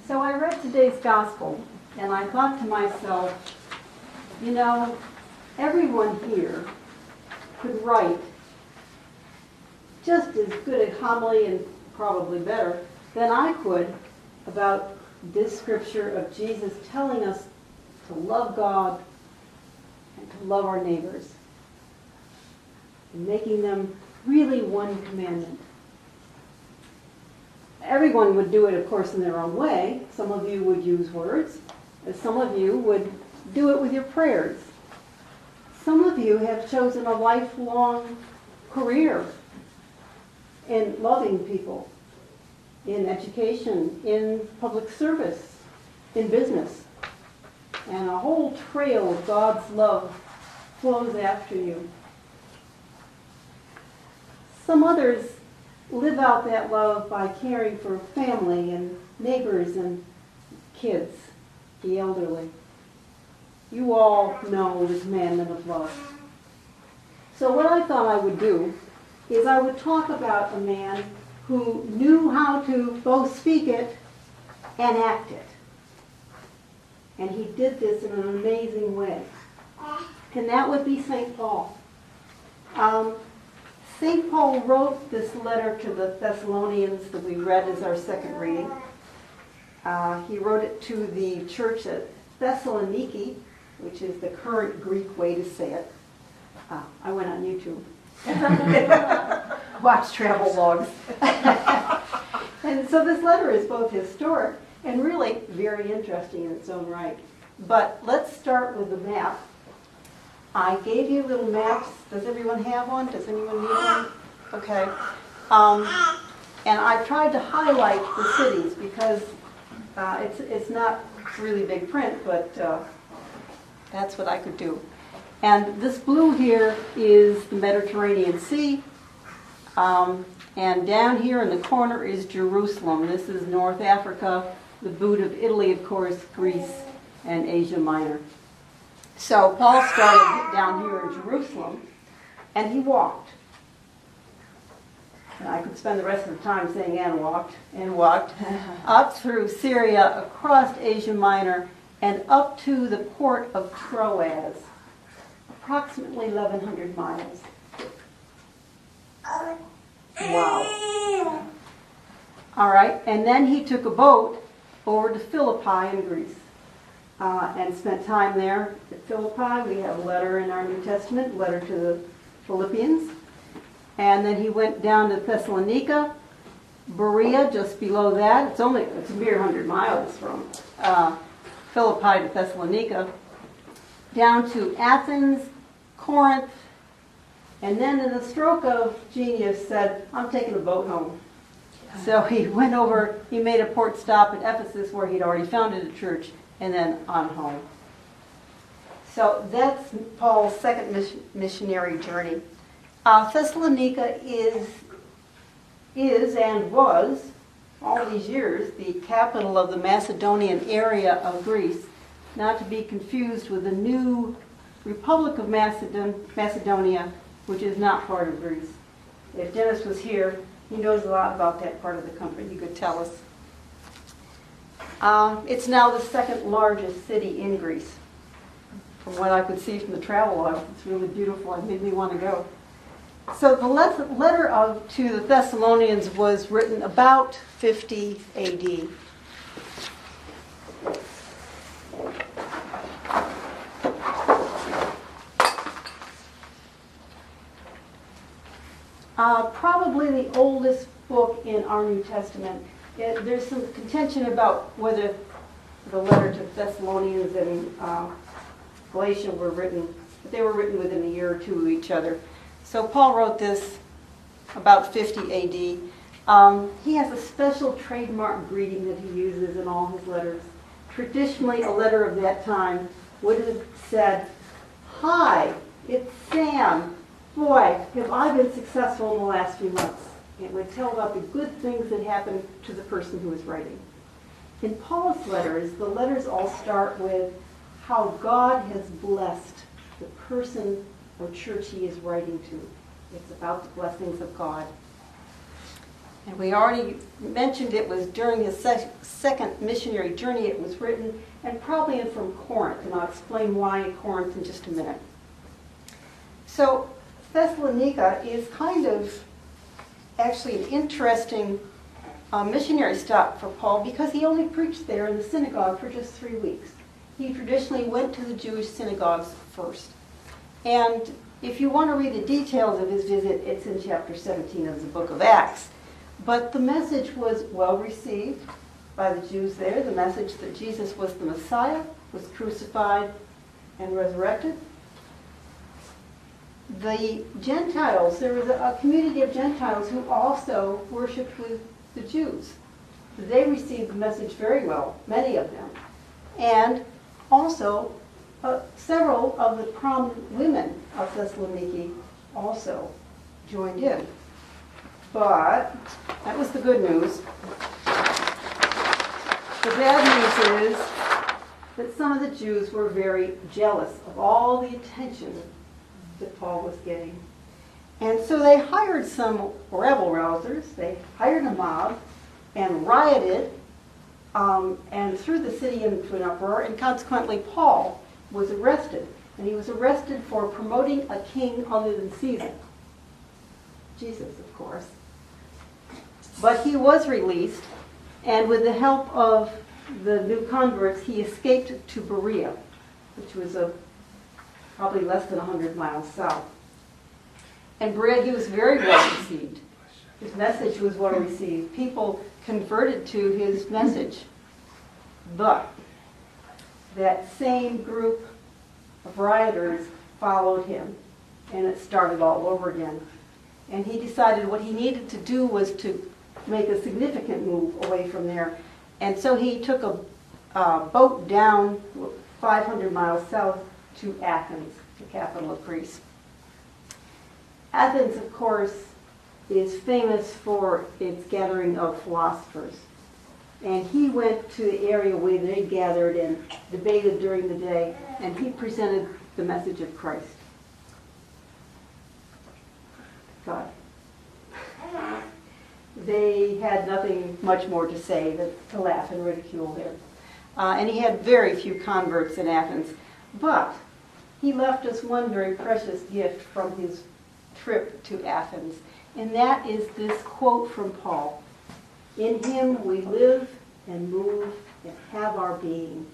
So I read today's gospel, and I thought to myself, you know, everyone here could write just as good a homily, and probably better, than I could about this scripture of Jesus telling us to love God and to love our neighbors, and making them really one commandment. Everyone would do it, of course, in their own way. Some of you would use words, and some of you would do it with your prayers. Some of you have chosen a lifelong career in loving people, in education, in public service, in business. And a whole trail of God's love flows after you. Some others live out that love by caring for family and neighbors and kids, the elderly. You all know the commandment of love. So what I thought I would do is I would talk about a man who knew how to both speak it and act it. And he did this in an amazing way. And that would be St. Paul. St. Paul wrote this letter to the Thessalonians that we read as our second reading. He wrote it to the church at Thessaloniki, which is the current Greek way to say it. I went on YouTube. Watch travel logs. And so this letter is both historic and really very interesting in its own right. But let's start with the map. I gave you little maps. Does everyone have one? Does anyone need one? Okay. And I tried to highlight the cities because it's not really big print, but that's what I could do. And this blue here is the Mediterranean Sea. And down here in the corner is Jerusalem. This is North Africa, the boot of Italy, of course, Greece, and Asia Minor. So Paul started down here in Jerusalem, and he walked. And I could spend the rest of the time saying and walked, up through Syria, across Asia Minor, and up to the port of Troas, approximately 1,100 miles. Wow. All right, and then he took a boat over to Philippi in Greece. And spent time there at Philippi. We have a letter in our New Testament, a letter to the Philippians. And then he went down to Thessalonica, Berea, just below that. It's a mere 100 miles from Philippi to Thessalonica. Down to Athens, Corinth, and then in a stroke of genius said, I'm taking a boat home. So he went over, he made a port stop at Ephesus where he'd already founded a church, and then on home. So that's Paul's second missionary journey. Thessalonica is and was, all these years, the capital of the Macedonian area of Greece, not to be confused with the new Republic of Macedonia, which is not part of Greece. If Dennis was here, he knows a lot about that part of the country. He could tell us. It's now the second largest city in Greece. From what I could see from the travel log, it's really beautiful. It made me want to go. So the letter to the Thessalonians was written about 50 AD. Probably the oldest book in our New Testament. There's some contention about whether the letter to Thessalonians and Galatia were written, but they were written within a year or two of each other. So Paul wrote this about 50 AD. He has a special trademark greeting that he uses in all his letters. Traditionally, a letter of that time would have said, "Hi, it's Sam. Boy, have I been successful in the last few months." It would tell about the good things that happened to the person who was writing. In Paul's letters, the letters all start with how God has blessed the person or church he is writing to. It's about the blessings of God. And we already mentioned it was during his second missionary journey it was written, and probably from Corinth, and I'll explain why in Corinth in just a minute. So Thessalonica is kind of actually an interesting missionary stop for Paul because he only preached there in the synagogue for just 3 weeks. He traditionally went to the Jewish synagogues first. And if you want to read the details of his visit, it's in chapter 17 of the book of Acts. But the message was well received by the Jews there, the message that Jesus was the Messiah, was crucified and resurrected. The Gentiles, there was a community of Gentiles who also worshipped with the Jews. They received the message very well, many of them. And also, several of the prominent women of Thessaloniki also joined in. But that was the good news. The bad news is that some of the Jews were very jealous of all the attention that Paul was getting. And so they hired some rebel rousers. They hired a mob and rioted and threw the city into an uproar, and consequently Paul was arrested. And he was arrested for promoting a king other than Caesar. Jesus, of course. But he was released, and with the help of the new converts, he escaped to Berea, which was probably less than 100 miles south. And Berea, he was very well received. His message was well received. People converted to his message. But that same group of rioters followed him, and it started all over again. And he decided what he needed to do was to make a significant move away from there. And so he took a boat down 500 miles south to Athens, the capital of Greece. Athens, of course, is famous for its gathering of philosophers. And he went to the area where they gathered and debated during the day, and he presented the message of Christ. God. They had nothing much more to say than to laugh and ridicule there. And he had very few converts in Athens. But he left us one very precious gift from his trip to Athens, and that is this quote from Paul. In him we live and move and have our being.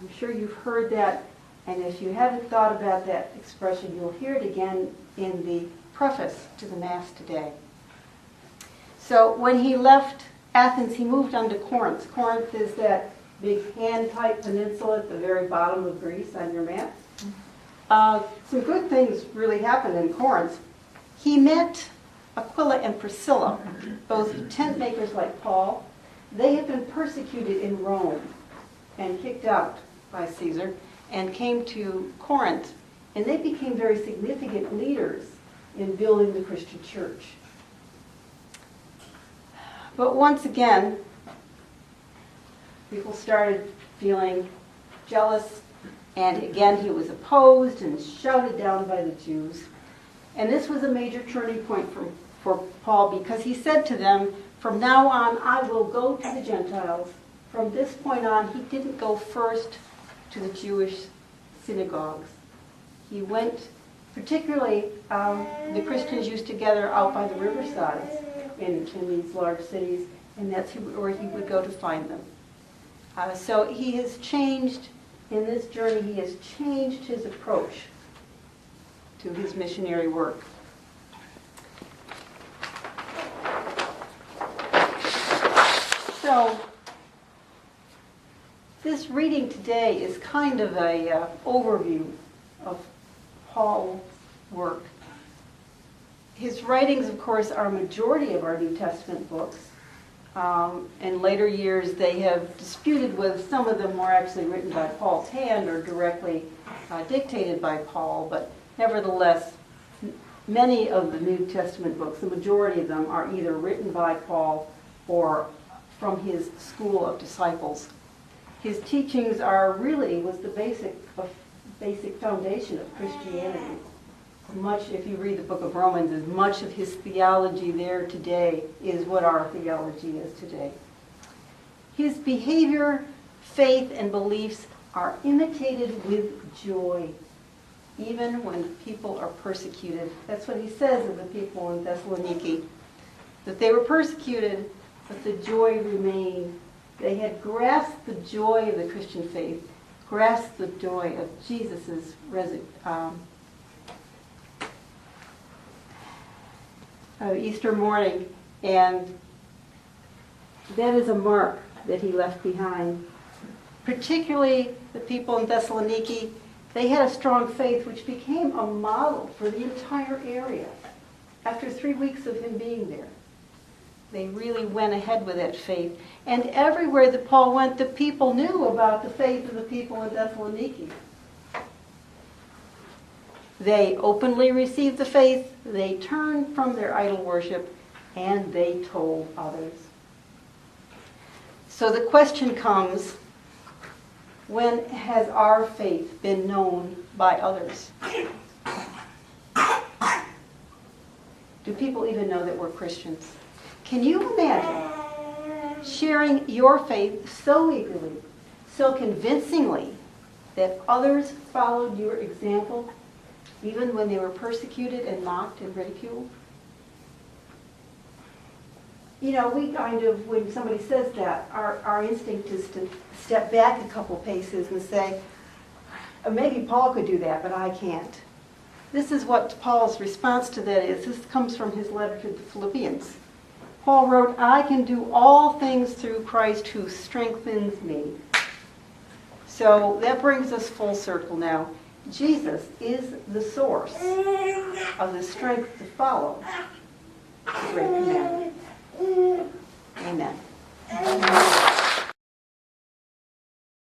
I'm sure you've heard that, and if you haven't thought about that expression, you'll hear it again in the preface to the Mass today. So when he left Athens, he moved on to Corinth. Corinth is that big hand-type peninsula at the very bottom of Greece on your map. Some good things really happened in Corinth. He met Aquila and Priscilla, both tent makers like Paul. They had been persecuted in Rome and kicked out by Caesar and came to Corinth, and they became very significant leaders in building the Christian church. But once again, people started feeling jealous, and again he was opposed and shouted down by the Jews. And this was a major turning point for Paul, because he said to them, from now on I will go to the Gentiles. From this point on, he didn't go first to the Jewish synagogues. He went, particularly the Christians used to gather out by the riversides in these large cities, and that's where he would go to find them. So he has changed, in this journey, he has changed his approach to his missionary work. So this reading today is kind of a overview of Paul's work. His writings, of course, are a majority of our New Testament books. In later years, they have disputed whether some of them were actually written by Paul's hand or directly dictated by Paul, but nevertheless, many of the New Testament books, the majority of them, are either written by Paul or from his school of disciples. His teachings was the basic foundation of Christianity. much, if you read the book of Romans, as much of his theology there today is what our theology is today. His behavior, faith, and beliefs are imitated with joy, even when people are persecuted. That's what he says of the people in Thessaloniki, that they were persecuted, but the joy remained. They had grasped the joy of the Christian faith, grasped the joy of Jesus' Easter morning, and that is a mark that he left behind. Particularly the people in Thessaloniki, they had a strong faith which became a model for the entire area. After 3 weeks of him being there, they really went ahead with that faith. And everywhere that Paul went, the people knew about the faith of the people in Thessaloniki. They openly received the faith, they turned from their idol worship, and they told others. So the question comes, when has our faith been known by others? Do people even know that we're Christians? Can you imagine sharing your faith so eagerly, so convincingly, that others followed your example, even when they were persecuted and mocked and ridiculed? You know, we kind of, when somebody says that, our instinct is to step back a couple paces and say, maybe Paul could do that, but I can't. This is what Paul's response to that is. This comes from his letter to the Philippians. Paul wrote, I can do all things through Christ who strengthens me. So that brings us full circle now. Jesus is the source of the strength to follow the great commandment. Amen.